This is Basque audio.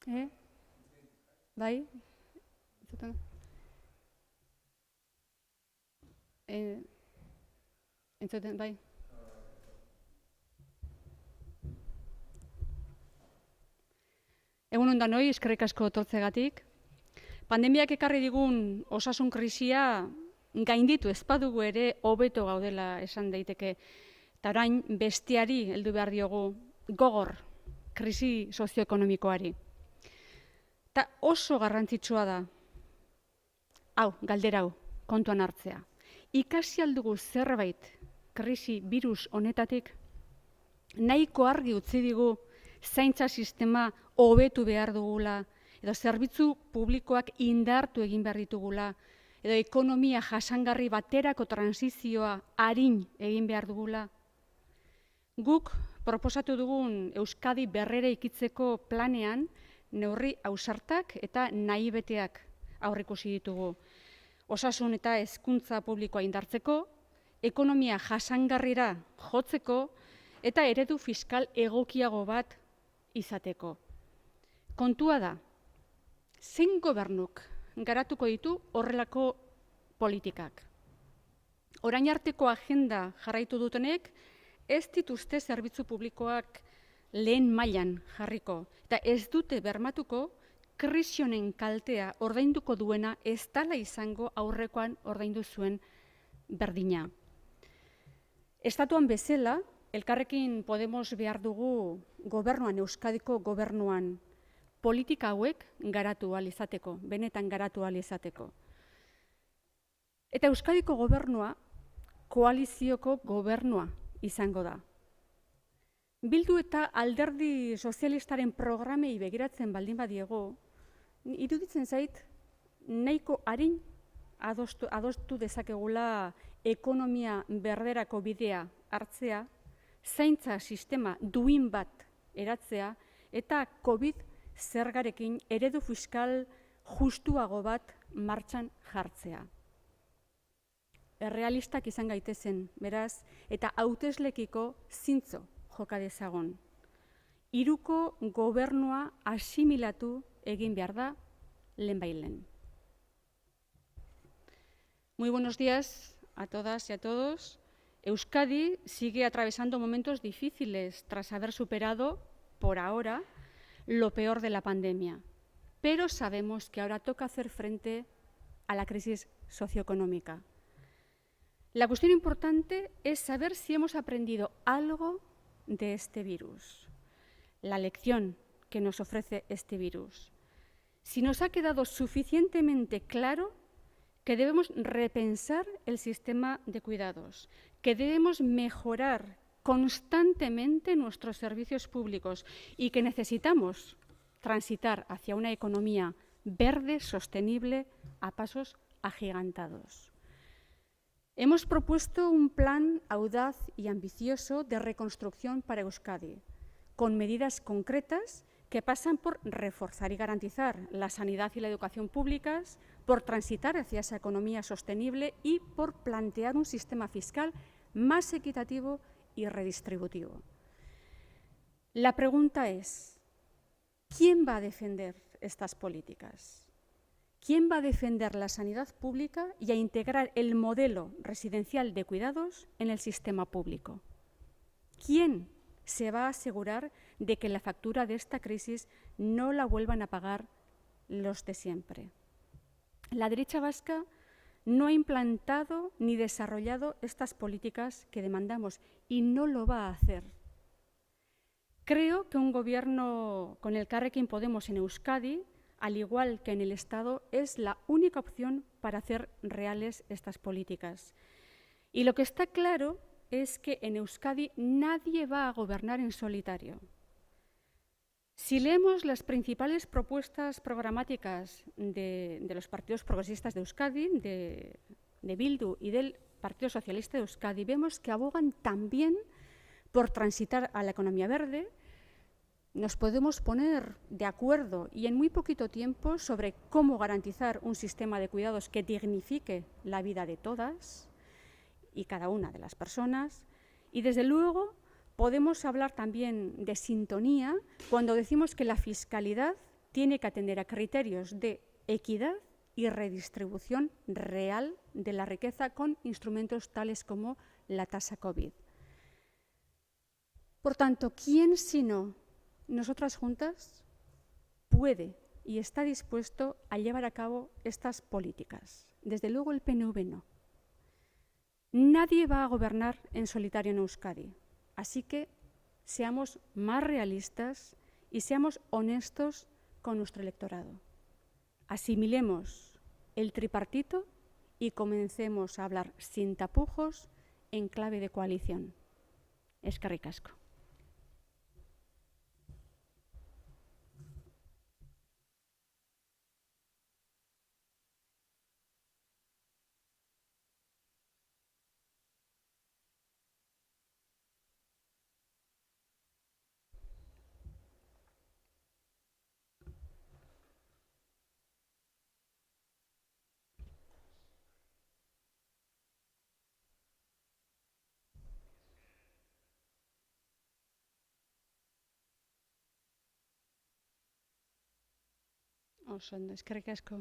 Bai? Entzuten, bai? Egun ondan hoi, eskerrik asko tortzegatik. Pandemiak ekarri digun osasun krisia gainditu ez badugu ere hobeto gaudela esan daiteke. Eta orain bestiari heldu behar diogu gogor krisi sozioekonomikoari. Eta oso garrantzitsua da, galdera hau, kontuan hartzea. Ikasi aldugu zerbait krisi virus honetatik, nahiko argi utzi digu zaintza sistema hobetu behar dugula, edo zerbitzu publikoak indartu egin behar ditugula, edo ekonomia jasangarri baterako transizioa arin egin behar dugula. Guk proposatu dugun Euskadi berrera ikitzeko planean neurri ausartak eta nahi beteak aurreikusi ditugu. Osasun eta hezkuntza publikoa indartzeko, ekonomia jasangarrira jotzeko eta eredu fiskal egokiago bat izateko. Kontua da, zein gobernuk garatuko ditu horrelako politikak. Orain arteko agenda jarraitu dutenek, ez dituzte zerbitzu publikoak lehen mailan jarriko, eta ez dute bermatuko krisi honen kaltea ordainduko duena ez dela izango aurrekoan ordaindu zuen berdina. Estatuan bezala, Elkarrekin Podemos behar dugu gobernuan, Euskadiko gobernuan, politika hauek garatu ahal izateko, benetan garatu ahal izateko. Eta Euskadiko gobernua, koalizioko gobernua izango da. Bildu eta Alderdi Sozialistaren programei begiratzen baldin badiego, iruditzen zait, nahiko arin adostu dezakegula ekonomia berderako bidea hartzea, zaintza sistema duin bat eratzea, eta COVID zergarekin eredu fiskal justuago bat martxan jartzea. Errealistak izan gaitezen, beraz, eta hauteslekiko zintzo joka dezagon. Hiruko gobernua asimilatu egin behar da lehenbailen. Muy buenos días a todas y a todos. Euskadi sigue atravesando momentos difíciles tras haber superado, por ahora, lo peor de la pandemia. Pero sabemos que ahora toca hacer frente a la crisis socioeconómica. La cuestión importante es saber si hemos aprendido algo de este virus, la lección que nos ofrece este virus. Si nos ha quedado suficientemente claro que debemos repensar el sistema de cuidados, que debemos mejorar constantemente nuestros servicios públicos y que necesitamos transitar hacia una economía verde, sostenible, a pasos agigantados. Hemos propuesto un plan audaz y ambicioso de reconstrucción para Euskadi, con medidas concretas que pasan por reforzar y garantizar la sanidad y la educación públicas, por transitar hacia esa economía sostenible y por plantear un sistema fiscal más equitativo y redistributivo. La pregunta es, ¿quién va a defender estas políticas? ¿Quién va a defender la sanidad pública y a integrar el modelo residencial de cuidados en el sistema público? ¿Quién se va a asegurar de que la factura de esta crisis no la vuelvan a pagar los de siempre? La derecha vasca no ha implantado ni desarrollado estas políticas que demandamos y no lo va a hacer. Creo que un gobierno con Elkarrekin Podemos en Euskadi, al igual que en el Estado, es la única opción para hacer reales estas políticas. Y lo que está claro es que en Euskadi nadie va a gobernar en solitario. Si leemos las principales propuestas programáticas de los partidos progresistas de Euskadi, de Bildu y del Partido Socialista de Euskadi, vemos que abogan también por transitar a la economía verde. Nos podemos poner de acuerdo y en muy poquito tiempo sobre cómo garantizar un sistema de cuidados que dignifique la vida de todas y cada una de las personas. Y desde luego podemos hablar también de sintonía cuando decimos que la fiscalidad tiene que atender a criterios de equidad y redistribución real de la riqueza con instrumentos tales como la tasa COVID. Por tanto, ¿quién sino nosotras juntas puede y está dispuesto a llevar a cabo estas políticas? Desde luego el PNV no. Nadie va a gobernar en solitario en Euskadi, así que seamos más realistas y seamos honestos con nuestro electorado. Asimilemos el tripartito y comencemos a hablar sin tapujos en clave de coalición. Eskerrik asko. Oso ondo, eskerrik asko.